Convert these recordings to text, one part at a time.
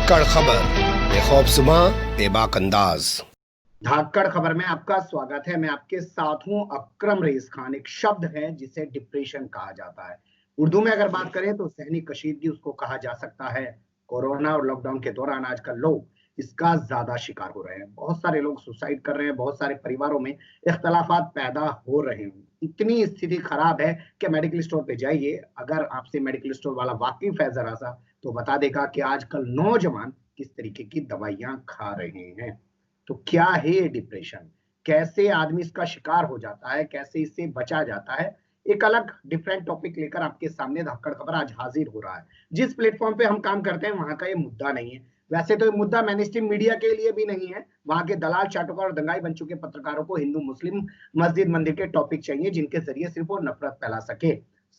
धाकड़ खबर, बेखौफसुमा बेबाक अंदाज। धाकड़ खबर में आपका स्वागत है। मैं आपके साथ हूं अकरम रईस खान। एक शब्द है जिसे डिप्रेशन कहा जाता है। उर्दू में अगर बात करें तो ज़हनी कशीदगी उसको कहा जा सकता है। कोरोना और लॉकडाउन के दौरान आजकल लोग इसका ज्यादा शिकार हो रहे हैं। बहुत सारे लोग सुसाइड कर रहे हैं, बहुत सारे परिवारों में इख्तलाफात पैदा हो रहे हैं। इतनी स्थिति खराब है कि मेडिकल स्टोर पे जाइए, अगर आपसे मेडिकल स्टोर वाला वाकिफ है जरा सा, तो बता देगा कि आजकल नौजवान किस तरीके की दवाइयां खा रहे हैं। तो क्या है ये डिप्रेशन, कैसे आदमी इसका शिकार हो जाता है, कैसे इससे बचा जाता है, एक अलग डिफरेंट टॉपिक लेकर आपके सामने धाकड़ खबर आज हाजिर हो रहा है। जिस प्लेटफॉर्म पे हम काम करते हैं वहां का ये मुद्दा नहीं है। वैसे तो ये मुद्दा मेन स्ट्रीम मीडिया के लिए भी नहीं है। वहां के दलाल चाटुकार और दंगाई बन चुके पत्रकारों को हिंदू मुस्लिम मस्जिद मंदिर के टॉपिक चाहिए जिनके जरिए सिर्फ वो नफरत फैला सके।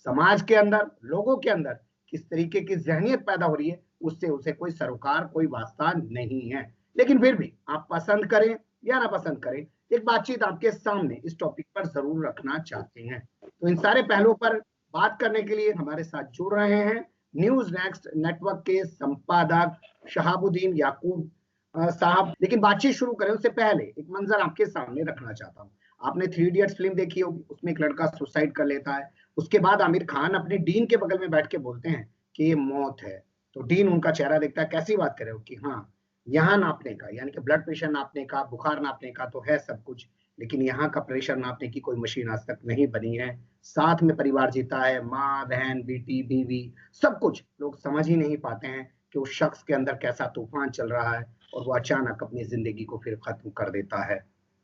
समाज के अंदर, लोगों के अंदर किस तरीके की जहनियत पैदा हो रही है उससे उसे कोई सरोकार, कोई वास्ता नहीं है। लेकिन फिर भी आप पसंद करें या ना पसंद करें, एक बातचीत आपके सामने इस टॉपिक पर जरूर रखना चाहते हैं। तो इन सारे पहलुओं पर बात करने के लिए हमारे साथ जुड़ रहे हैं न्यूज नेक्स्ट नेटवर्क के संपादक शहाबुद्दीन याकूब साहब। लेकिन बातचीत शुरू करें उससे पहले एक मंजर आपके सामने रखना चाहता हूँ। आपने 3 इडियट्स फिल्म देखी होगी, उसमें एक लड़का सुसाइड कर लेता है। उसके बाद आमिर खान अपने डीन के बगल में बैठ के बोलते हैं कि ये मौत है। तो डीन उनका चेहरा देखता है, कैसी बात कर रहे हो, कि हाँ यहाँ नापने का, यानी कि ब्लड प्रेशर नापने का, बुखार नापने का तो है सब कुछ, लेकिन यहाँ का प्रेशर नापने की कोई मशीन आज तक नहीं बनी है। साथ में परिवार जीता है, माँ बहन बेटी बीवी, सब कुछ लोग समझ ही नहीं पाते हैं कि उस शख्स के अंदर कैसा तूफान चल रहा है और वो अचानक अपनी जिंदगी को फिर खत्म कर देता है।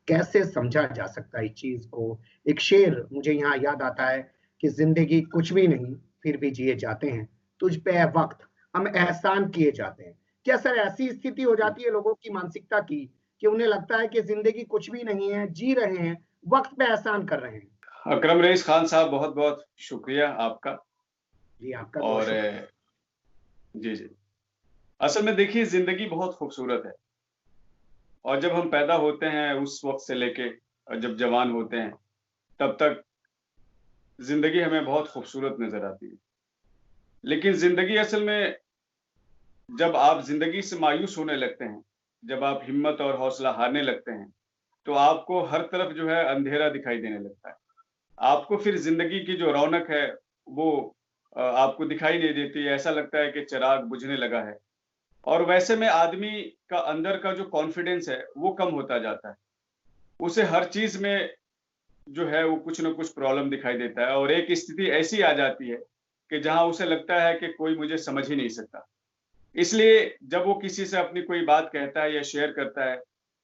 कैसे समझा जा सकता है इस चीज को। एक शेर मुझे यहाँ याद आता है कि जिंदगी कुछ भी नहीं फिर भी जिए जाते हैं, तुझ पे है वक्त हम एहसान किए जाते हैं। क्या सर ऐसी स्थिति हो जाती है लोगों की मानसिकता की कि उन्हें लगता है कि जिंदगी कुछ भी नहीं है, जी रहे हैं, वक्त पे एहसान कर रहे हैं। अकरम रईस खान साहब, बहुत बहुत शुक्रिया आपका। जी आपका और बहुत शुक्रिया। जी जी, असल में देखिए, जिंदगी बहुत खूबसूरत है और जब हम पैदा होते हैं उस वक्त से लेके और जब जवान होते हैं तब तक जिंदगी हमें बहुत खूबसूरत नजर आती है। लेकिन जिंदगी असल में, जब आप जिंदगी से मायूस होने लगते हैं, जब आप हिम्मत और हौसला हारने लगते हैं, तो आपको हर तरफ जो है अंधेरा दिखाई देने लगता है। आपको फिर जिंदगी की जो रौनक है वो आपको दिखाई नहीं देती। ऐसा लगता है कि चिराग बुझने लगा है। और वैसे में आदमी का अंदर का जो कॉन्फिडेंस है वो कम होता जाता है। उसे हर चीज में जो है वो कुछ ना कुछ प्रॉब्लम दिखाई देता है और एक स्थिति ऐसी आ जाती है कि जहां उसे लगता है कि कोई मुझे समझ ही नहीं सकता। इसलिए जब वो किसी से अपनी कोई बात कहता है या शेयर करता है,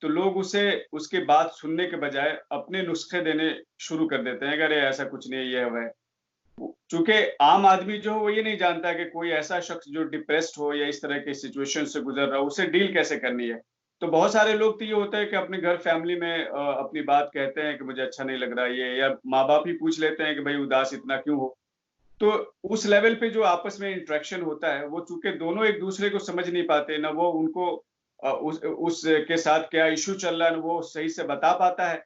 तो लोग उसे उसकी बात सुनने के बजाय अपने नुस्खे देने शुरू कर देते हैं कि अरे ऐसा कुछ नहीं है, ये है। चूंकि आम आदमी जो है वो ये नहीं जानता है कि कोई ऐसा शख्स जो डिप्रेस्ड हो या इस तरह की सिचुएशन से गुजर रहा हो, उसे डील कैसे करनी है। तो बहुत सारे लोग तो ये होता है कि अपने घर फैमिली में अपनी बात कहते हैं कि मुझे अच्छा नहीं लग रहा ये, या माँ बाप ही पूछ लेते हैं कि भाई उदास इतना क्यों हो। तो उस लेवल पे जो आपस में इंटरेक्शन होता है वो चूंकि दोनों एक दूसरे को समझ नहीं पाते, ना वो उनको उस के साथ क्या इश्यू चल रहा है वो सही से बता पाता है,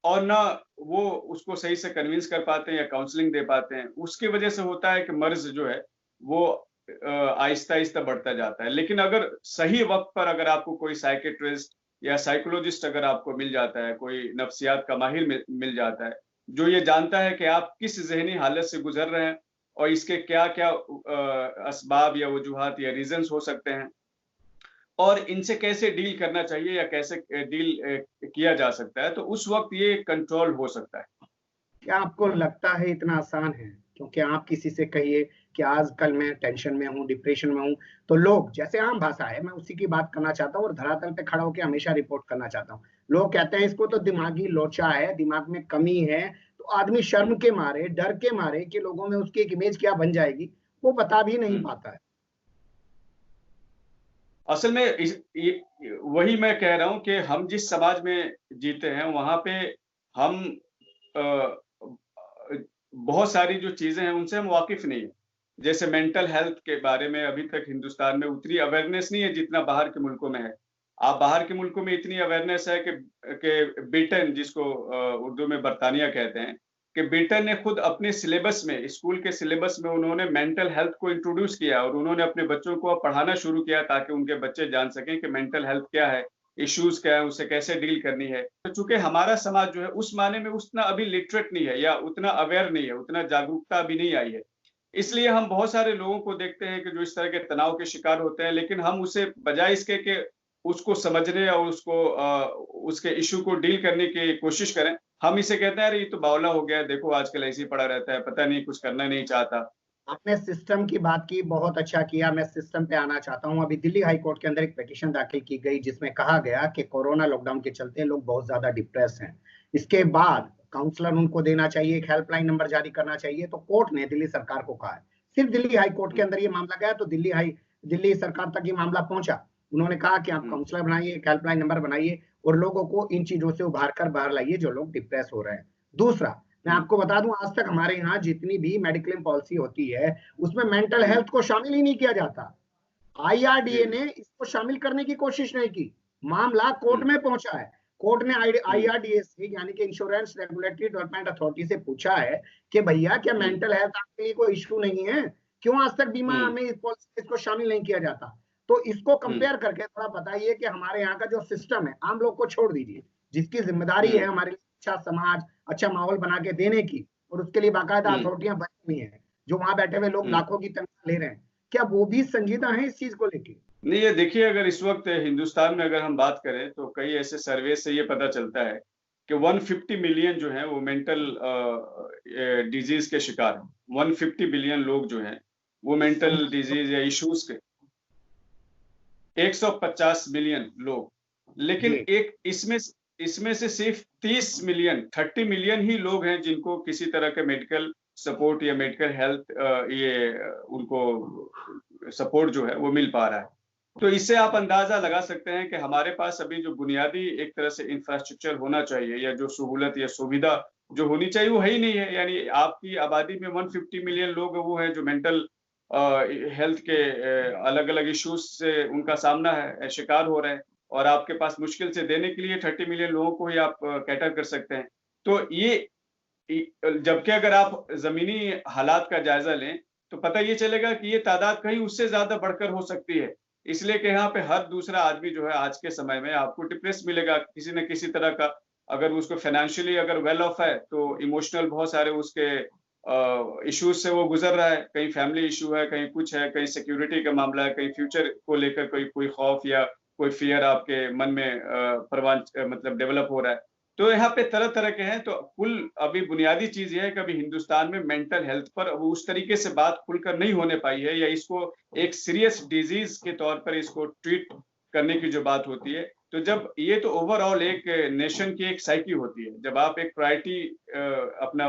और ना वो उसको सही से कन्विंस कर पाते हैं या काउंसलिंग दे पाते हैं। उसकी वजह से होता है कि मर्ज जो है वो आहिस्ता आहिस्ता बढ़ता जाता है। लेकिन अगर सही वक्त पर अगर आपको कोई साइकेट्रिस्ट या साइकोलॉजिस्ट अगर आपको मिल जाता है, कोई नफ्सियात का माहिर मिल जाता है जो ये जानता है कि आप किस जहनी हालत से गुजर रहे हैं और इसके क्या क्या असबाब या वजूहात या रीजंस हो सकते हैं और इनसे कैसे डील करना चाहिए या कैसे डील किया जा सकता है, तो उस वक्त ये कंट्रोल हो सकता है। क्या आपको लगता है इतना आसान है? क्योंकि आप किसी से कहिए कि आजकल मैं टेंशन में हूँ, डिप्रेशन में हूँ, तो लोग, जैसे आम भाषा है मैं उसी की बात करना चाहता हूँ और धरातल पे खड़ा होकर हमेशा रिपोर्ट करना चाहता हूँ। लोग कहते हैं इसको तो दिमागी लोचा है, दिमाग में कमी है। तो आदमी शर्म के मारे, डर के मारे कि लोगों में उसकी एक इमेज क्या बन जाएगी, वो बता भी नहीं पाता है। असल में वही मैं कह रहा हूं कि हम जिस समाज में जीते हैं वहां पे हम अ, बहुत सारी जो चीजें हैं उनसे हम वाकिफ नहीं है। जैसे मेंटल हेल्थ के बारे में अभी तक हिंदुस्तान में उतनी अवेयरनेस नहीं है जितना बाहर के मुल्कों में है। आप बाहर के मुल्कों में इतनी अवेयरनेस है कि ब्रिटेन, जिसको उर्दू में बरतानिया कहते हैं, कि ब्रिटेन ने खुद अपने सिलेबस में, स्कूल के सिलेबस में उन्होंने मेंटल हेल्थ को इंट्रोड्यूस किया और उन्होंने अपने बच्चों को अब पढ़ाना शुरू किया ताकि उनके बच्चे जान सकें कि मेंटल हेल्थ क्या है, इश्यूज क्या है, उससे कैसे डील करनी है। तो चूंकि हमारा समाज जो है उस माने में उतना अभी लिटरेट नहीं है या उतना अवेयर नहीं है, उतना जागरूकता अभी नहीं आई है, इसलिए हम बहुत सारे लोगों को देखते हैं कि जो इस तरह के तनाव के शिकार होते हैं, लेकिन हम उसे बजाय इसके कि उसको समझने और उसके इश्यू को डील करने की कोशिश करें, हम इसे कहते हैं अरे ये तो बावला हो गया है, देखो आजकल ऐसे ही पड़ा रहता है, पता नहीं कुछ करना नहीं चाहता। आपने सिस्टम की बात की, बहुत अच्छा किया। मैं सिस्टम पे आना चाहता हूं। अभी दिल्ली हाई कोर्ट के अंदर एक पिटीशन दाखिल की गई जिसमें कहा गया कि कोरोना लॉकडाउन के चलते लोग बहुत ज्यादा डिप्रेस हैं। इसके बाद काउंसलर उनको देना चाहिए, एक हेल्पलाइन नंबर जारी करना चाहिए। तो कोर्ट ने दिल्ली सरकार को कहा है, सिर्फ दिल्ली हाई कोर्ट के अंदर ये मामला गया तो दिल्ली सरकार तक ये मामला पहुंचा। उन्होंने कहा कि आप काउंसलर बनाइए, एक हेल्पलाइन नंबर बनाइए और लोगों को इन चीजों से उभार कर बाहर लाइए जो लोग डिप्रेस हो रहे हैं। दूसरा, मैं आपको बता दूं, आज तक हमारे यहाँ जितनी भी मेडिक्लेम पॉलिसी होती है उसमें मेंटल हेल्थ को शामिल ही नहीं किया जाता। आईआरडीए ने इसको शामिल करने की कोशिश नहीं की। मामला कोर्ट में पहुंचा है। कोर्ट ने आईआरडीए से, यानी कि इंश्योरेंस रेगुलेटरी डेवलपमेंट अथॉरिटी से पूछा है कि भैया क्या मेंटल हेल्थ आपके लिए कोई इश्यू नहीं है, क्यों आज तक बीमा में इस पॉलिसी में इसको शामिल नहीं किया जाता। तो इसको कंपेयर करके थोड़ा बताइए कि हमारे यहाँ का जो सिस्टम है, आम लोग को छोड़ दीजिए, जिसकी जिम्मेदारी है हमारे लिए अच्छा समाज, अच्छा माहौल बना के देने की, और उसके लिए बाकायदा अथॉरिटियां बनी हुई हैं, जो वहां बैठे हुए लोग लाखों की तनख्वाह ले रहे हैं, क्या वो भी संजीदा है इस चीज को लेके? नहीं, ये देखिए, अगर इस वक्त हिंदुस्तान में अगर हम बात करें तो कई ऐसे सर्वे से ये पता चलता है कि 150 मिलियन जो है वो मेंटल डिजीज के शिकार हैं। 150 बिलियन लोग जो हैं वो मेंटल डिजीज या इश्यूज के, 150 मिलियन लोग, लेकिन एक इसमें से सिर्फ 30 मिलियन ही लोग हैं जिनको किसी तरह के मेडिकल सपोर्ट या मेडिकल हेल्थ उनको सपोर्ट जो है वो मिल पा रहा है। तो इससे आप अंदाजा लगा सकते हैं कि हमारे पास अभी जो बुनियादी एक तरह से इंफ्रास्ट्रक्चर होना चाहिए या जो सहूलत या सुविधा जो होनी चाहिए वो है ही नहीं है। यानी आपकी आबादी में 150 मिलियन लोग वो हैं जो मेंटल हेल्थ के अलग अलग इश्यूज से उनका सामना है, शिकार हो रहे हैं, और आपके पास मुश्किल से देने के लिए 30 मिलियन लोगों को ही आप कैटर कर सकते हैं। तो ये जबकि अगर आप जमीनी हालात का जायजा लें तो पता ये चलेगा कि ये तादाद कहीं उससे ज्यादा बढ़कर हो सकती है, इसलिए कि यहाँ पे हर दूसरा आदमी जो है आज के समय में आपको डिप्रेस मिलेगा किसी न किसी तरह का। अगर उसको फाइनेंशियली अगर वेल ऑफ है तो इमोशनल बहुत सारे उसके इश्यूज से वो गुजर रहा है, कहीं फैमिली इशू है, कहीं कुछ है, कहीं सिक्योरिटी का मामला है, कहीं फ्यूचर को लेकर कोई खौफ या कोई फियर आपके मन में मतलब डेवलप हो रहा है। तो यहाँ पे तरह तरह के हैं। तो कुल अभी बुनियादी चीज ये है कि अभी हिंदुस्तान में मेंटल हेल्थ पर उस तरीके से बात खुलकर नहीं होने पाई है, या इसको एक सीरियस डिजीज के तौर पर इसको ट्रीट करने की जो बात होती है। तो जब ये तो ओवरऑल एक नेशन की एक साइकी होती है, जब आप एक प्रायोरिटी अपना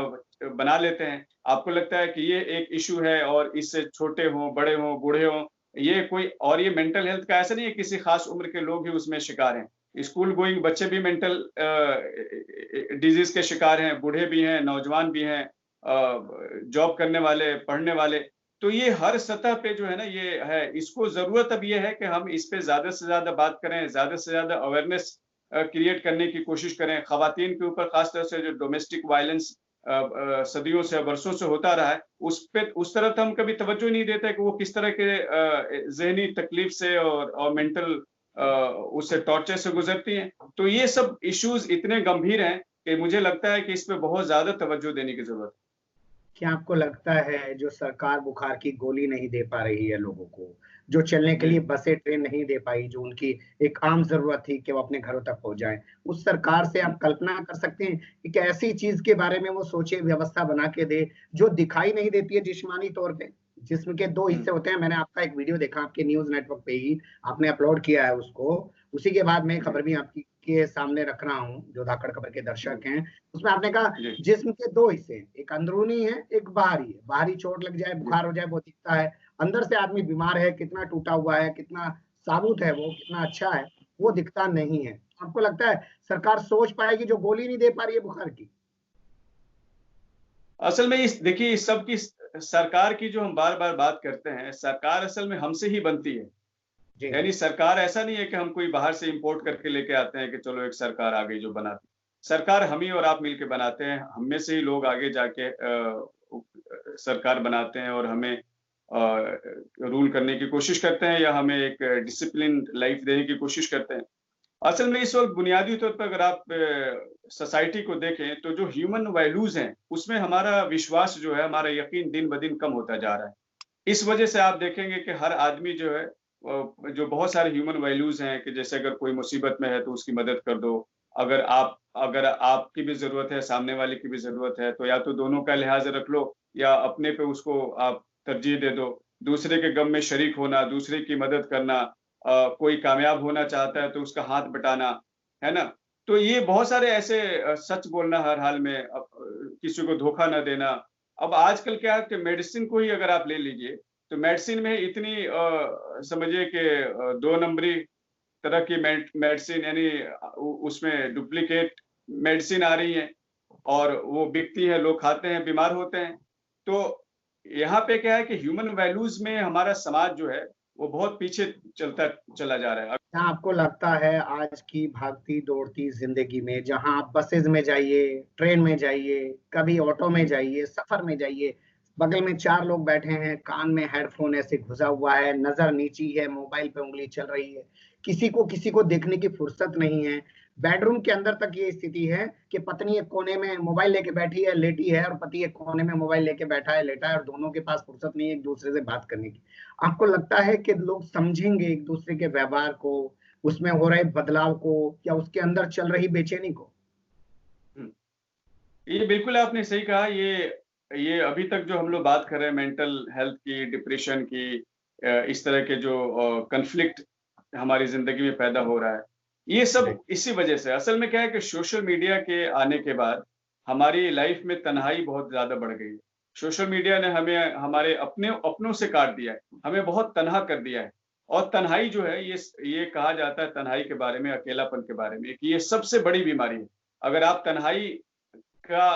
बना लेते हैं, आपको लगता है कि ये एक इशू है और इससे छोटे हों, बड़े हों, बूढ़े हों, ये कोई, और ये मेंटल हेल्थ का ऐसा नहीं है किसी खास उम्र के लोग ही उसमें शिकार हैं। स्कूल गोइंग बच्चे भी मेंटल डिजीज के शिकार हैं, बूढ़े भी हैं, नौजवान भी हैं, जॉब करने वाले, पढ़ने वाले। तो ये हर सतह पे जो है ना ये है। इसको जरूरत अब ये है कि हम इस पे ज्यादा से ज्यादा बात करें, ज्यादा से ज्यादा अवेयरनेस क्रिएट करने की कोशिश करें। खवातीन के ऊपर खासतौर से जो डोमेस्टिक वायलेंस सदियों से, बरसों से होता रहा है, उस तरफ हम कभी तवज्जो नहीं देते कि वो किस तरह के जहनी तकलीफ से और मेंटल उससे टॉर्चर से गुजरती हैं। तो ये सब इश्यूज इतने गंभीर हैं कि मुझे लगता है कि इस पे बहुत ज्यादा तवज्जो देने की जरूरत है। क्या आपको लगता है जो सरकार बुखार की गोली नहीं दे पा रही है लोगों को, जो चलने के लिए बसें ट्रेन नहीं दे पाई, जो उनकी एक आम जरूरत थी कि वो अपने घरों तक पहुंच जाएं, उस सरकार से आप कल्पना कर सकते हैं कि ऐसी चीज के बारे में वो सोचे, व्यवस्था बना के दे जो दिखाई नहीं देती है जिस्मानी तौर पे? जिस्म के दो हिस्से होते हैं। मैंने आपका एक वीडियो देखा, आपके न्यूज नेटवर्क पे ही आपने अपलोड किया है उसको, उसी के बाद मैं खबर भी आपकी के सामने रख रहा हूँ, जो धाकड़ खबर के दर्शक हैं। उसमें आपने कहा जिस्म के दो हिस्से हैं, एक अंदरूनी है, एक बाहरी है। बाहरी चोट लग जाए, बुखार हो जाए, वो दिखता है। अंदर से आदमी बीमार है, कितना टूटा हुआ है, कितना साबुत है, वो कितना अच्छा है, वो दिखता नहीं है। आपको लगता है सरकार सोच पाएगी जो गोली नहीं दे पा रही है बुखार की? असल में देखिए, इस सब की सरकार की जो हम बार बार बात करते हैं, सरकार असल में हमसे ही बनती है। यानी सरकार ऐसा नहीं है कि हम कोई बाहर से इंपोर्ट करके लेके आते हैं कि चलो एक सरकार आ गई जो बनाती। सरकार हम ही और आप मिलके बनाते हैं, हम में से ही लोग आगे जाके सरकार बनाते हैं और हमें रूल करने की कोशिश करते हैं या हमें एक डिसिप्लिन लाइफ देने की कोशिश करते हैं। असल में इस वक़्त बुनियादी तौर पर अगर आप सोसाइटी को देखें तो जो ह्यूमन वैल्यूज़ हैं, उसमें हमारा विश्वास जो है, हमारा यकीन दिन-ब-दिन कम होता जा रहा है। इस वजह से आप देखेंगे कि हर आदमी जो है जो बहुत सारे ह्यूमन वैल्यूज़ हैं कि जैसे अगर कोई मुसीबत में है तो उसकी मदद कर दो। अगर आपकी भी ज़रूरत है, सामने वाले की भी ज़रूरत है, तो या तो दोनों का लिहाज़ रख लो या अपने पे उसको आप तरजीह दे दो। दूसरे के गम में शरीक होना, दूसरे की मदद करना, कोई कामयाब होना चाहता है तो उसका हाथ बटाना, है ना? तो ये बहुत सारे ऐसे सच बोलना हर हाल में, किसी को धोखा ना देना। अब आजकल क्या है कि मेडिसिन को ही अगर आप ले लीजिए, तो मेडिसिन में इतनी समझिए कि 2 नंबरी तरह की मेडिसिन यानी उसमें डुप्लीकेट मेडिसिन आ रही है और वो बिकती है, लोग खाते हैं, बीमार होते हैं। तो यहाँ पे क्या है कि ह्यूमन वैल्यूज़ में हमारा समाज जो है, वो बहुत पीछे चलता चला जा रहा है। क्या आपको लगता है आज की भागती दौड़ती जिंदगी में, जहां आप बसेस में जाइए, ट्रेन में जाइए, कभी ऑटो में जाइए, सफर में जाइए, बगल में 4 लोग बैठे हैं, कान में हेडफोन ऐसे घुसा हुआ है, नजर नीची है, मोबाइल पे उंगली चल रही है, किसी को देखने की फुर्सत नहीं है। बेडरूम के अंदर तक ये स्थिति है कि पत्नी एक कोने में मोबाइल लेके बैठी है, लेटी है, और पति एक कोने में मोबाइल लेके बैठा है, लेटा है, और दोनों के पास फुर्सत नहीं है एक दूसरे से बात करने की। आपको लगता है कि लोग समझेंगे एक दूसरे के व्यवहार को, उसमें हो रहे बदलाव को, या उसके अंदर चल रही बेचैनी को? ये बिल्कुल आपने सही कहा। ये अभी तक जो हम लोग बात कर रहे हैं मेंटल हेल्थ की, डिप्रेशन की, इस तरह के जो कॉन्फ्लिक्ट हमारी ज़िंदगी में पैदा हो रहा है, ये सब इसी वजह से। असल में क्या है कि सोशल मीडिया के आने के बाद हमारी लाइफ में तन्हाई बहुत ज़्यादा बढ़ गई है। सोशल मीडिया ने हमें हमारे अपनों से काट दिया है, हमें बहुत तन्हा कर दिया है। और तन्हाई जो है, ये कहा जाता है तन्हाई के बारे में, अकेलापन के बारे में, कि ये सबसे बड़ी बीमारी है। अगर आप तन्हाई का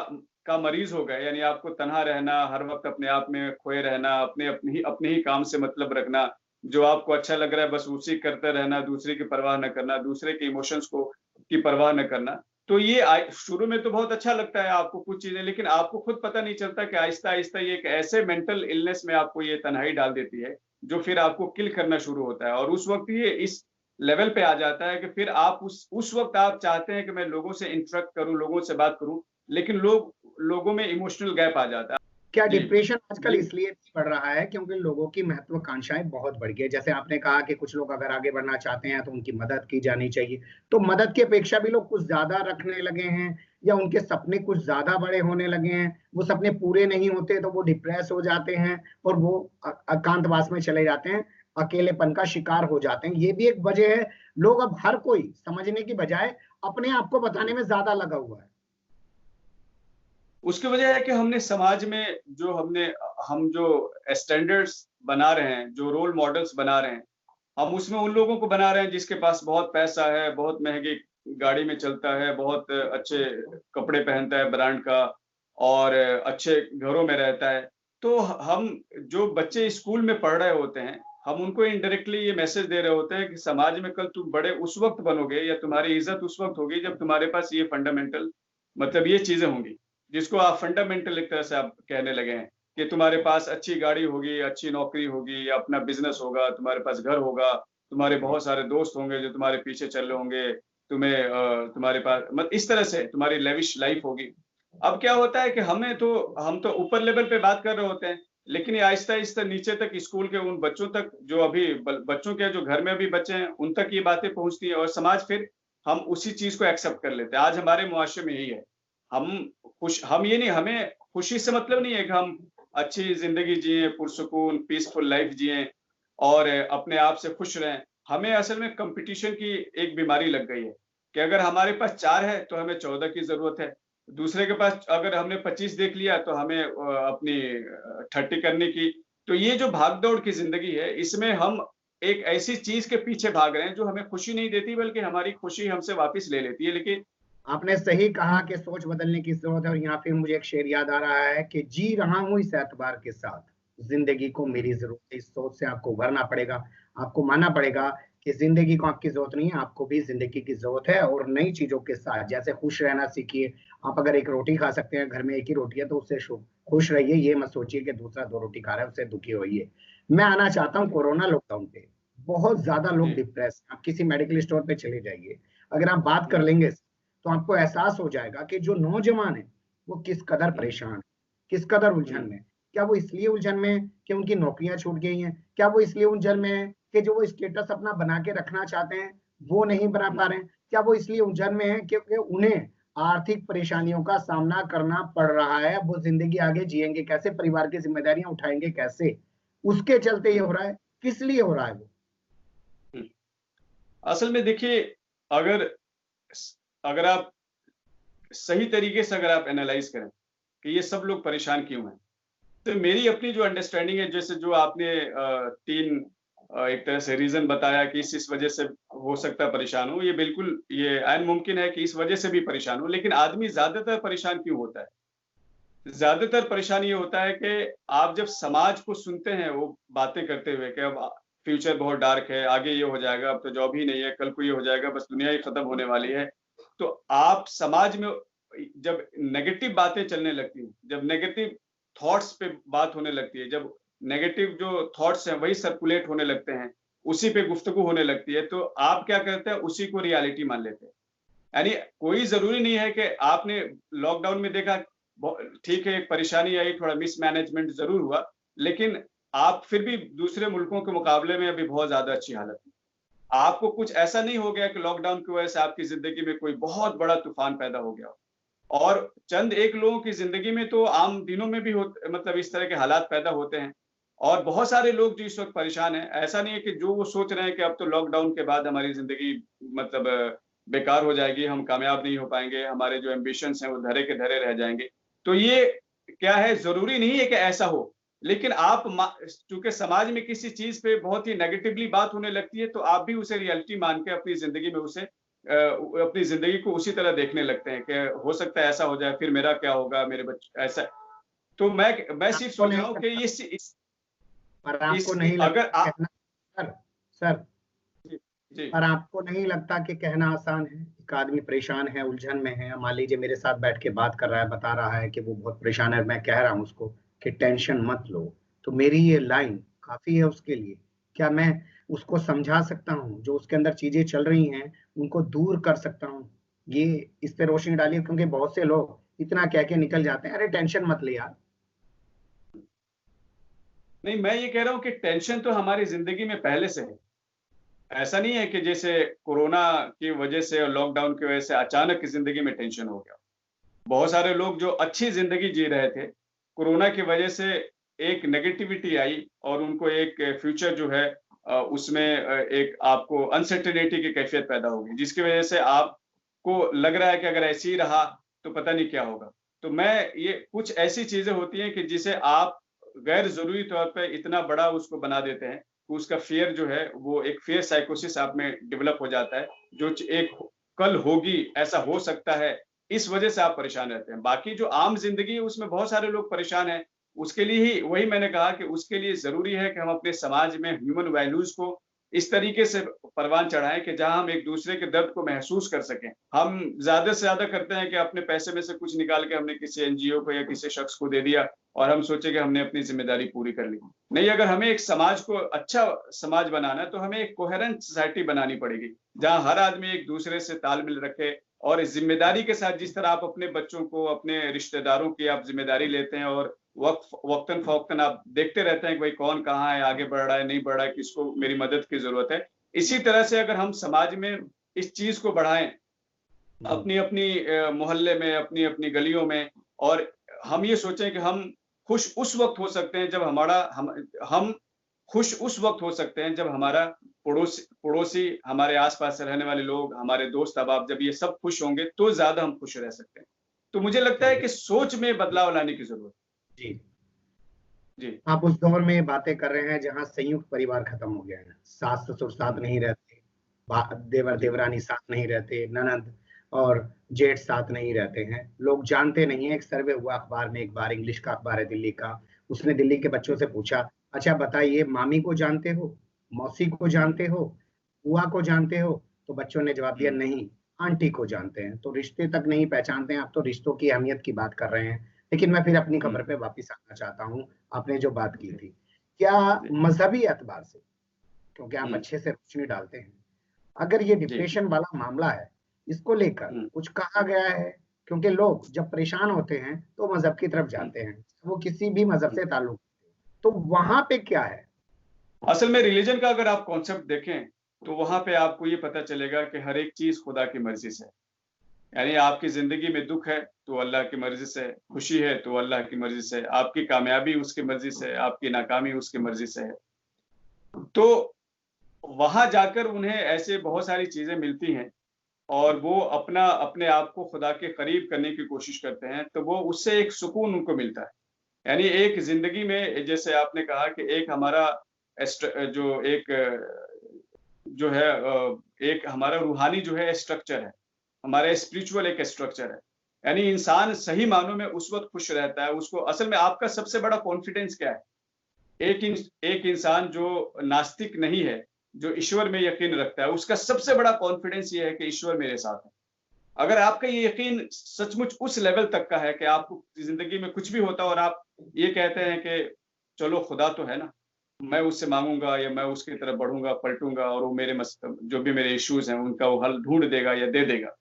का मरीज हो गए, यानी आपको तन्हा रहना, हर वक्त अपने आप में खोए रहना, अपने ही काम से मतलब रखना, जो आपको अच्छा लग रहा है बस उसी करते रहना, दूसरे की परवाह न करना, दूसरे के इमोशंस को की परवाह न करना। तो ये शुरू में तो बहुत अच्छा लगता है आपको कुछ चीजें, लेकिन आपको खुद पता नहीं चलता कि आहिस्ता आहिस्ता ये एक ऐसे मेंटल इलनेस में आपको ये तन्हाई डाल देती है जो फिर आपको किल करना शुरू होता है। और उस वक्त ये इस लेवल पे आ जाता है कि फिर आप उस वक्त आप चाहते हैं कि मैं लोगों से इंटरेक्ट करूं, लोगों से बात करूं, लेकिन लोगों में इमोशनल गैप आ जाता है। क्या जी, डिप्रेशन आजकल जी। इसलिए भी बढ़ रहा है क्योंकि लोगों की महत्वाकांक्षाएं बहुत बढ़ गई है? जैसे आपने कहा कि कुछ लोग अगर आगे बढ़ना चाहते हैं तो उनकी मदद की जानी चाहिए, तो मदद की अपेक्षा भी लोग कुछ ज्यादा रखने लगे हैं, या उनके सपने कुछ ज्यादा बड़े होने लगे हैं, वो सपने पूरे नहीं होते तो वो डिप्रेस हो जाते हैं और वो एकांतवास में चले जाते हैं, अकेलेपन का शिकार हो जाते हैं। ये भी एक वजह है। लोग अब हर कोई समझने की बजाय अपने आप को बताने में ज्यादा लगा हुआ है। उसकी वजह है कि हमने समाज में हम जो स्टैंडर्ड्स बना रहे हैं, जो रोल मॉडल्स बना रहे हैं, हम उसमें उन लोगों को बना रहे हैं जिसके पास बहुत पैसा है, बहुत महंगी गाड़ी में चलता है, बहुत अच्छे कपड़े पहनता है ब्रांड का, और अच्छे घरों में रहता है। तो हम जो बच्चे स्कूल में पढ़ रहे होते हैं, हम उनको इनडायरेक्टली ये मैसेज दे रहे होते हैं कि समाज में कल तुम बड़े उस वक्त बनोगे या तुम्हारी इज्जत उस वक्त होगी जब तुम्हारे पास ये फंडामेंटल, मतलब ये चीजें होंगी, जिसको आप फंडामेंटल एक तरह से आप कहने लगे हैं कि तुम्हारे पास अच्छी गाड़ी होगी, अच्छी नौकरी होगी, अपना बिजनेस होगा, तुम्हारे पास घर होगा, तुम्हारे बहुत सारे दोस्त होंगे जो तुम्हारे पीछे चल रहे होंगे, तुम्हारे पास मतलब इस तरह से तुम्हारी लेविश लाइफ होगी। अब क्या होता है कि हम तो ऊपर लेवल पे बात कर रहे होते हैं, लेकिन ये आहिस्ता-आहिस्ता नीचे तक स्कूल के उन बच्चों तक, जो अभी बच्चों के जो घर में अभी बच्चे हैं, उन तक ये बातें पहुँचती हैं और समाज फिर हम उसी चीज़ को एक्सेप्ट कर लेते हैं। आज हमारे मुआशरे में यही है। हम ये नहीं, हमें खुशी से मतलब नहीं है कि हम अच्छी ज़िंदगी जिएँ, पुरसुकून, पीसफुल लाइफ़ जिएँ और अपने आप से खुश रहें। हमें असल में कॉम्पिटिशन की एक बीमारी लग गई है कि अगर हमारे पास 4 है, तो हमें 14 की ज़रूरत है। दूसरे के पास अगर हमने 25 देख लिया, तो हमें अपनी 30 करने की। तो ये जो भाग-दौड़ की ज़िंदगी है, इसमें हम एक ऐसी चीज़ के पीछे भाग रहे हैं, जो हमें खुशी नहीं देती, बल्कि हमारी खुशी हमसे वापस ले लेती है। लेकिन आपने सही कहा कि सोच बदलने की जरूरत है, और यहाँ फिर मुझे एक शेर याद आ रहा है कि जी रहा हूं इस एतबार के साथ, जिंदगी को मेरी जरूरत है। इस सोच से आपको उभरना पड़ेगा, आपको मानना पड़ेगा कि जिंदगी को आपकी जरूरत नहीं है, आपको भी जिंदगी की जरूरत है। और नई चीजों के साथ जैसे खुश रहना सीखिए। आप अगर एक रोटी खा सकते हैं, घर में एक ही रोटी है, तो उससे खुश रहिए। ये मत सोचिए कि दूसरा 2 रोटी खा रहा है उससे दुखी होइए। मैं आना चाहता हूँ कोरोना लॉकडाउन पे। बहुत ज्यादा लोग जी। डिप्रेस, आप किसी मेडिकल स्टोर पे चले जाइए, अगर आप बात कर लेंगे तो आपको एहसास हो जाएगा कि जो नौजवान है वो किस कदर परेशान है, किस कदर उलझन में। क्या वो इसलिए उलझन में है कि उनकी नौकरियां छूट गई हैं? क्या वो इसलिए उलझन में है कि जो वो स्टेटस अपना बना के रखना चाहते हैं वो नहीं बना पा रहे हैं? क्या वो इसलिए उलझन में है क्योंकि उन्हें आर्थिक परेशानियों का सामना करना पड़ रहा है? वो जिंदगी आगे जिएंगे कैसे, परिवार की जिम्मेदारियां उठाएंगे कैसे? उसके चलते ये हो रहा है। किस लिए हो रहा है वो? असल में देखिए, अगर अगर आप सही तरीके से अगर आप एनालाइज करें कि ये सब लोग परेशान क्यों हैं, तो मेरी अपनी जो अंडरस्टैंडिंग है, जैसे जो आपने तीन एक तरह से रीजन बताया कि इस वजह से हो सकता है परेशान हो, ये बिल्कुल ये ऐन मुमकिन है कि इस वजह से भी परेशान हो। लेकिन आदमी ज्यादातर परेशान क्यों होता है? ज्यादातर परेशान ये होता है कि आप जब समाज को सुनते हैं वो बातें करते हुए कि अब फ्यूचर बहुत डार्क है, आगे ये हो जाएगा, अब तो जॉब ही नहीं है, कल को ये हो जाएगा, बस दुनिया ही खत्म होने वाली है। तो आप समाज में जब नेगेटिव बातें चलने लगती हैं, जब नेगेटिव थॉट्स पे बात होने लगती है, जब नेगेटिव जो थॉट्स हैं वही सर्कुलेट होने लगते हैं, उसी पे गुफ्तगू होने लगती है, तो आप क्या करते हैं, उसी को रियलिटी मान लेते हैं। यानी कोई जरूरी नहीं है कि आपने लॉकडाउन में देखा, ठीक है एक परेशानी आई, थोड़ा मिसमैनेजमेंट जरूर हुआ, लेकिन आप फिर भी दूसरे मुल्कों के मुकाबले में अभी बहुत ज्यादा अच्छी हालत है। आपको कुछ ऐसा नहीं हो गया कि लॉकडाउन की वजह से आपकी जिंदगी में कोई बहुत बड़ा तूफान पैदा हो गया हो। और चंद एक लोगों की जिंदगी में तो आम दिनों में भी मतलब इस तरह के हालात पैदा होते हैं। और बहुत सारे लोग जो इस वक्त परेशान हैं, ऐसा नहीं है कि जो वो सोच रहे हैं कि अब तो लॉकडाउन के बाद हमारी जिंदगी मतलब बेकार हो जाएगी, हम कामयाब नहीं हो पाएंगे, हमारे जो एम्बिशंस हैं वो धरे के धरे रह जाएंगे। तो ये क्या है, जरूरी नहीं है कि ऐसा हो, लेकिन आप चूंकि समाज में किसी चीज पे बहुत ही नेगेटिवली बात होने लगती है, तो आप भी उसे रियलिटी मान के अपनी जिंदगी में उसे अपनी जिंदगी को उसी तरह देखने लगते हैं कि हो सकता है ऐसा हो जाए, फिर मेरा क्या होगा, मेरे बच्चे ऐसा। तो मैं सिर्फ आपको सोच नहीं रहा हूँ कि लगता, इस पर आपको नहीं अगर लगता आप कहना, सर सर जी पर आपको नहीं लगता कि कहना आसान है? एक आदमी परेशान है, उलझन में है, मान लीजिए मेरे साथ बैठ के बात कर रहा है, बता रहा है कि वो बहुत परेशान है, मैं कह रहा हूँ उसको कि टेंशन मत लो, तो मेरी ये लाइन काफी है उसके लिए? क्या मैं उसको समझा सकता हूँ? जो उसके अंदर चीजें चल रही हैं उनको दूर कर सकता हूँ? ये इस पे रोशनी डालिए, क्योंकि बहुत से लोग इतना कह के निकल जाते हैं, अरे टेंशन मत ले यार। नहीं, मैं ये कह रहा हूँ कि टेंशन तो हमारी जिंदगी में पहले से है। ऐसा नहीं है कि जैसे कोरोना की वजह से और लॉकडाउन की वजह से अचानक जिंदगी में टेंशन हो गया। बहुत सारे लोग जो अच्छी जिंदगी जी रहे थे, कोरोना की वजह से एक नेगेटिविटी आई और उनको एक फ्यूचर जो है उसमें एक आपको अनसर्टेनिटी की कैफियत पैदा होगी, जिसकी वजह से आपको लग रहा है कि अगर ऐसे ही रहा तो पता नहीं क्या होगा। तो मैं ये कुछ ऐसी चीजें होती हैं कि जिसे आप गैर जरूरी तौर पर इतना बड़ा उसको बना देते हैं, उसका फियर जो है वो एक फियर साइकोसिस आप में डेवलप हो जाता है, जो एक कल होगी, ऐसा हो सकता है, इस वजह से आप परेशान रहते हैं। बाकी जो आम जिंदगी है उसमें बहुत सारे लोग परेशान हैं। उसके लिए ही वही मैंने कहा कि उसके लिए जरूरी है कि हम अपने समाज में ह्यूमन वैल्यूज को इस तरीके से परवान चढ़ाएं कि जहां हम एक दूसरे के दर्द को महसूस कर सकें। हम ज्यादा से ज्यादा करते हैं कि अपने पैसे में से कुछ निकाल के हमने किसी एनजीओ को या किसी शख्स को दे दिया और हम सोचे कि हमने अपनी जिम्मेदारी पूरी कर ली। नहीं, अगर हमें एक समाज को अच्छा समाज बनाना है तो हमें एक कोहेरेंट सोसाइटी बनानी पड़ेगी, जहां हर आदमी एक दूसरे से तालमेल रखे और इस जिम्मेदारी के साथ, जिस तरह आप अपने बच्चों को, अपने रिश्तेदारों की आप जिम्मेदारी लेते हैं और वक्तन फवक्तन आप देखते रहते हैं कि भाई कौन कहाँ है, आगे बढ़ रहा है, नहीं बढ़ रहा है, किसको मेरी मदद की जरूरत है। इसी तरह से अगर हम समाज में इस चीज को बढ़ाएं, अपनी अपनी मोहल्ले में, अपनी अपनी गलियों में, और हम ये सोचें कि हम खुश उस वक्त हो सकते हैं जब हम खुश उस वक्त हो सकते हैं जब हमारा पड़ोसी हमारे आसपास से रहने वाले लोग, हमारे दोस्त अहबाब, जब ये सब खुश होंगे तो ज्यादा हम खुश रह सकते हैं। तो मुझे लगता है कि सोच में बदलाव लाने की जरूरत जी, जी आप उस दौर में बातें कर रहे हैं जहां संयुक्त परिवार खत्म हो गया है, सास ससुर साथ नहीं रहते, देवर जी देवरानी साथ नहीं रहते, ननद और जेठ साथ नहीं रहते हैं, लोग जानते नहीं है। एक सर्वे हुआ अखबार में एक बार, इंग्लिश का अखबार है दिल्ली का, उसने दिल्ली के बच्चों से पूछा, अच्छा बताइए मामी को जानते हो, मौसी को जानते हो, बुआ को जानते हो? तो बच्चों ने जवाब दिया नहीं, आंटी को जानते हैं। तो रिश्ते तक नहीं पहचानते हैं। आप तो रिश्तों की अहमियत की बात कर रहे हैं। लेकिन मैं फिर अपनी खबर पे वापस आना चाहता हूँ। आपने जो बात की थी, क्या मजहबी एतबार से, क्योंकि आप अच्छे से रोशनी डालते हैं, अगर ये डिप्रेशन वाला मामला है, इसको लेकर कुछ कहा गया है? क्योंकि लोग जब परेशान होते हैं तो मजहब की तरफ जाते हैं, वो किसी भी मजहब से ताल्लुक, तो वहां पे क्या है? असल में रिलीजन का अगर आप कॉन्सेप्ट देखें तो वहां पे आपको ये पता चलेगा कि हर एक चीज खुदा की मर्जी से है। यानी आपकी जिंदगी में दुख है तो अल्लाह की मर्जी से है, खुशी है तो अल्लाह की मर्जी से है, आपकी कामयाबी उसकी मर्जी से है, आपकी नाकामी उसकी मर्जी से है। तो वहां जाकर उन्हें ऐसे बहुत सारी चीजें मिलती हैं और वो अपने आप को खुदा के करीब करने की कोशिश करते हैं, तो वो उससे एक सुकून उनको मिलता है। यानी एक जिंदगी में, जैसे आपने कहा कि एक हमारा जो एक जो है एक हमारा रूहानी जो है स्ट्रक्चर है, हमारा स्पिरिचुअल एक स्ट्रक्चर है। यानी इंसान सही मानों में उस वक्त खुश रहता है। उसको असल में आपका सबसे बड़ा कॉन्फिडेंस क्या है? एक इंसान जो नास्तिक नहीं है, जो ईश्वर में यकीन रखता है, उसका सबसे बड़ा कॉन्फिडेंस ये है कि ईश्वर मेरे साथ है। अगर आपका ये यकीन सचमुच उस लेवल तक का है कि आपको जिंदगी में कुछ भी होता है और आप ये कहते हैं कि चलो खुदा तो है ना, मैं उससे मांगूंगा या मैं उसकी तरफ बढ़ूंगा, पलटूंगा और वो मेरे जो भी मेरे इश्यूज हैं उनका वो हल ढूंढ देगा या दे देगा।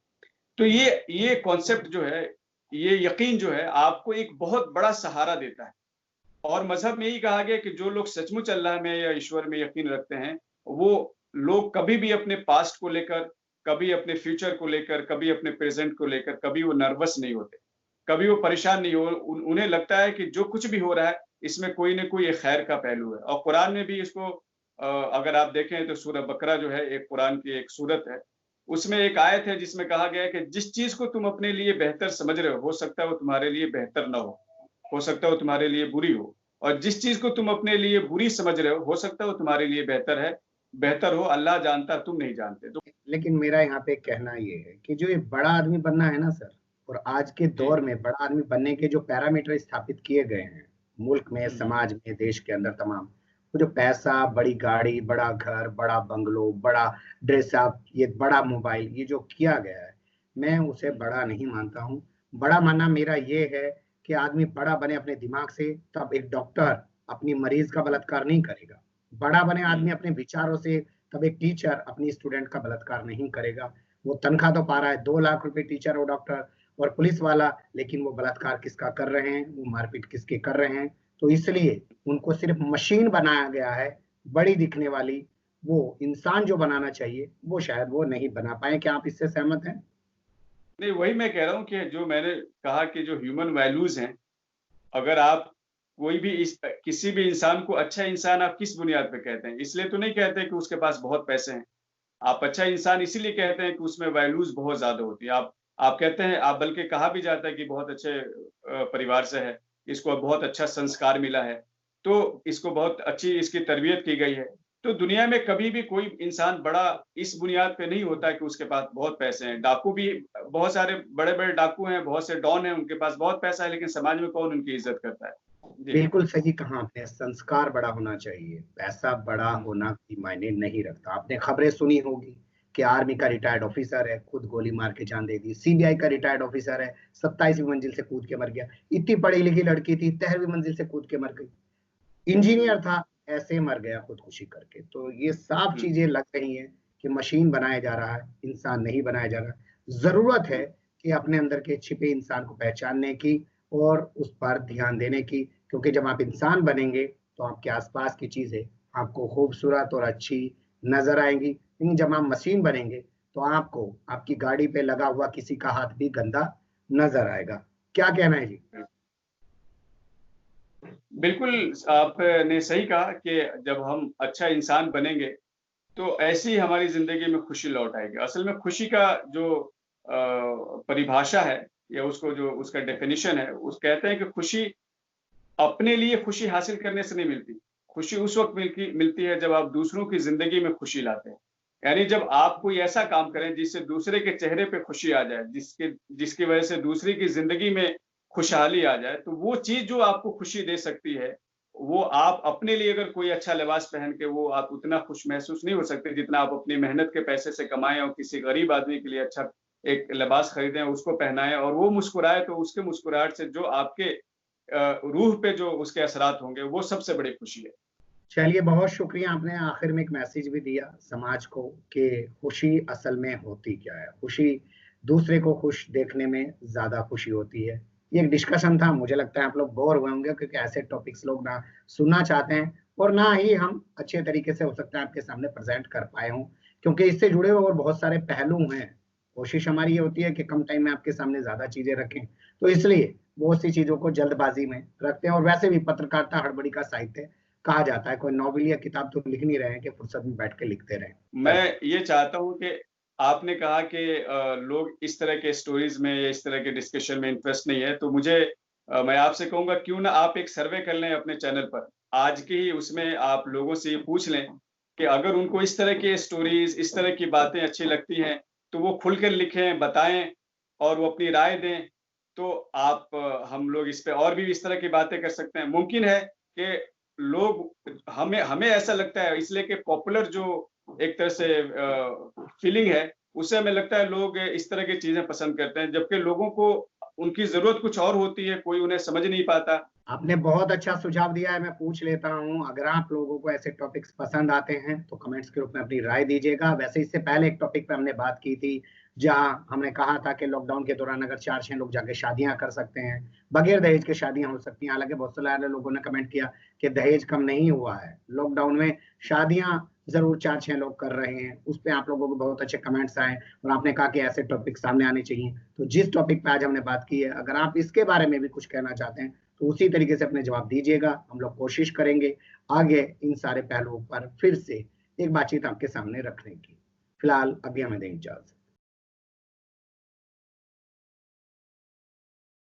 तो ये कॉन्सेप्ट जो है, ये यकीन जो है, आपको एक बहुत बड़ा सहारा देता है। और मजहब में यही कहा गया कि जो लोग सचमुच अल्लाह में या ईश्वर में यकीन रखते हैं, वो लोग कभी भी अपने पास्ट को लेकर, कभी अपने फ्यूचर को लेकर, कभी अपने प्रेजेंट को लेकर, कभी वो नर्वस नहीं होते, कभी वो परेशान नहीं हो। उन्हें लगता है कि जो कुछ भी हो रहा है इसमें कोई न कोई एक खैर का पहलू है। और कुरान में भी इसको अगर आप देखें तो सूरह बकरा जो है एक कुरान की एक सूरत है, उसमें एक आयत है जिसमें कहा गया है कि जिस चीज को तुम अपने लिए बेहतर समझ रहे हो सकता है वो तुम्हारे लिए बेहतर ना हो सकता है वो तुम्हारे लिए बुरी हो। और जिस चीज को तुम अपने लिए बुरी समझ रहे हो सकता है वो तुम्हारे लिए बेहतर हो। अल्लाह जानता, तुम नहीं जानते। तो लेकिन मेरा यहाँ पे कहना ये है कि जो ये बड़ा आदमी बनना है ना सर, और आज के दौर में बड़ा आदमी बनने के जो पैरामीटर स्थापित किए गए हैं मुल्क में, समाज में, देश के अंदर तमाम, वो जो पैसा, बड़ी गाड़ी, बड़ा घर, बड़ा बंगलो, बड़ा ड्रेसअप, ये बड़ा मोबाइल, ये जो किया गया है, मैं उसे बड़ा नहीं मानता हूँ। बड़ा मानना मेरा ये है कि आदमी बड़ा बने अपने दिमाग से, तब एक डॉक्टर अपनी मरीज का बलात्कार नहीं करेगा। बड़ा बने आदमी अपने विचारों से, तब एक टीचर अपनी स्टूडेंट का बलात्कार नहीं करेगा। वो तनख्वाह तो पा रहा है, 2 लाख रुपए टीचर और डॉक्टर और पुलिस वाला, लेकिन वो बलात्कार किसका कर रहे हैं, वो मारपीट किसके कर रहे हैं? तो इसलिए उनको सिर्फ मशीन बनाया गया है, बड़ी दिखने वाली। वो इंसान जो बनाना चाहिए वो शायद वो नहीं बना पाए। क्या आप इससे सहमत हैं? नहीं, वही मैं कह रहा हूँ कि जो मैंने कहा कि जो ह्यूमन वैल्यूज हैं, अगर आप कोई भी किसी भी इंसान को अच्छा इंसान आप किस बुनियाद पे कहते हैं? इसलिए तो नहीं कहते कि उसके पास बहुत पैसे हैं। आप अच्छा इंसान इसीलिए कहते हैं कि उसमें वैल्यूज बहुत ज्यादा होती है। आप कहते हैं, आप बल्कि कहा भी जाता है कि बहुत अच्छे परिवार से है, इसको बहुत अच्छा संस्कार मिला है, तो इसको बहुत अच्छी इसकी तरबियत की गई है। तो दुनिया में कभी भी कोई इंसान बड़ा इस बुनियाद पे नहीं होता कि उसके पास बहुत पैसे हैं। डाकू भी, बहुत सारे बड़े बड़े डाकू हैं, बहुत से डॉन हैं, उनके पास बहुत पैसा है, लेकिन समाज में कौन उनकी इज्जत करता है? जी। बिल्कुल सही कहा आपने, संस्कार बड़ा होना चाहिए, पैसा बड़ा होना की मायने नहीं रखता। आपने खबरें सुनी होगी कि आर्मी का रिटायर्ड ऑफिसर है, खुद गोली मार के जान दे दी। सीबीआई का रिटायर्ड ऑफिसर है, 27वीं मंजिल से कूद के मर गया। इतनी पढ़ी लिखी लड़की थी, 13वीं मंजिल से कूद के मर गई। इंजीनियर था, ऐसे मर गया खुदकुशी करके। तो ये साफ चीजें लग रही हैं कि मशीन बनाया जा रहा है, इंसान नहीं बनाया जा रहा। जरूरत है कि अपने अंदर के छिपे इंसान को पहचानने की और उस पर ध्यान देने की, क्योंकि जब आप इंसान बनेंगे तो आपके आसपास की चीजें आपको खूबसूरत और अच्छी नजर आएंगी। लेकिन जब आप मशीन बनेंगे तो आपको आपकी गाड़ी पे लगा हुआ किसी का हाथ भी गंदा नजर आएगा। क्या कहना है जी? बिल्कुल, आपने सही कहा कि जब हम अच्छा इंसान बनेंगे तो ऐसी ही हमारी जिंदगी में खुशी लौट आएगी। असल में खुशी का जो परिभाषा है या उसको जो उसका डेफिनेशन है, उस कहते हैं कि खुशी अपने लिए खुशी हासिल करने से नहीं मिलती। खुशी उस वक्त मिलती है जब आप दूसरों की जिंदगी में खुशी लाते हैं। यानी जब आप कोई ऐसा काम करें जिससे दूसरे के चेहरे पे खुशी आ जाए, जिसकी वजह से दूसरे की जिंदगी में खुशहाली आ जाए, तो वो चीज जो आपको खुशी दे सकती है, वो आप अपने लिए अगर कोई अच्छा लिबास पहन के वो आप उतना खुश महसूस नहीं हो सकते जितना आप अपनी मेहनत के पैसे से कमाएं और किसी गरीब आदमी के लिए अच्छा एक लिबास खरीदें, उसको पहनाएं और वो मुस्कुराए, तो उसके मुस्कुराहट से जो आपके रूह पे जो उसके असरात होंगे, वो सबसे बड़ी खुशी है। चलिए, बहुत शुक्रिया। आपने आखिर में एक मैसेज भी दिया समाज को कि खुशी असल में होती क्या है। खुशी दूसरे को खुश देखने में ज्यादा खुशी होती है। ये एक डिस्कशन था। मुझे लगता है आप लोग बोर हुए होंगे क्योंकि ऐसे टॉपिक्स लोग ना सुनना चाहते हैं और ना ही हम अच्छे तरीके से हो सकता है आपके सामने प्रेजेंट कर पाए हों, क्योंकि इससे जुड़े हुए और बहुत सारे पहलू हैं। कोशिश हमारी ये होती है कि कम टाइम में आपके सामने ज्यादा चीजें रखें, तो इसलिए बहुत सी चीजों को जल्दबाजी में रखते हैं। और वैसे भी पत्रकारिता हड़बड़ी का साहित्य कहा जाता है। कोई नॉवेल या किताब तो लिख नहीं रहे हैं कि फुर्सत में बैठ के लिखते रहें। मैं ये चाहता हूँ कि आपने कहा कि लोग इस तरह के स्टोरीज में या इस तरह के डिस्कशन में इंटरेस्ट नहीं है, तो मुझे मैं आपसे कहूँगा क्यों ना आप एक सर्वे कर लें अपने चैनल पर। आज के ही उसमें आप लोगों से ये पूछ लें कि अगर उनको इस तरह की स्टोरीज, इस तरह की बातें अच्छी लगती हैं, तो वो खुलकर लिखें, बताएँ और वो अपनी राय दें। तो आप हम लोग इस पे और भी इस तरह की बातें कर सकते हैं। मुमकिन है कि लोग हमें हमें ऐसा लगता है इसलिए कि पॉपुलर जो एक तरह से फीलिंग है, उससे हमें लगता है लोग इस तरह की चीज़ें पसंद करते हैं, जबकि लोगों को उनकी ज़रूरत कुछ और होती है, कोई उन्हें समझ नहीं पाता। आपने बहुत अच्छा सुझाव दिया है। मैं पूछ लेता हूँ, अगर आप लोगों को ऐसे टॉपिक्स पसंद आते हैं तो कमेंट्स के रूप में अपनी राय दीजिएगा। वैसे इससे पहले एक टॉपिक पे हमने बात की थी जहां हमने कहा था कि लॉकडाउन के दौरान अगर 4-6 लोग जाके शादियां कर सकते हैं, बगैर दहेज के शादियां हो सकती हैं। हालांकि बहुत सारे लोगों ने कमेंट किया कि दहेज कम नहीं हुआ है, लॉकडाउन में शादियां जरूर 4-6 लोग कर रहे हैं। उस पर आप लोगों को बहुत अच्छे कमेंट्स आए और आपने कहा कि ऐसे टॉपिक सामने आने चाहिए। तो जिस टॉपिक पे आज हमने बात की है, अगर आप इसके बारे में भी कुछ कहना चाहते हैं तो उसी तरीके से अपने जवाब दीजिएगा। हम लोग कोशिश करेंगे आगे इन सारे पहलुओं पर फिर से एक बातचीत आपके सामने रखने की। फिलहाल अभी हमें दें इजाजत।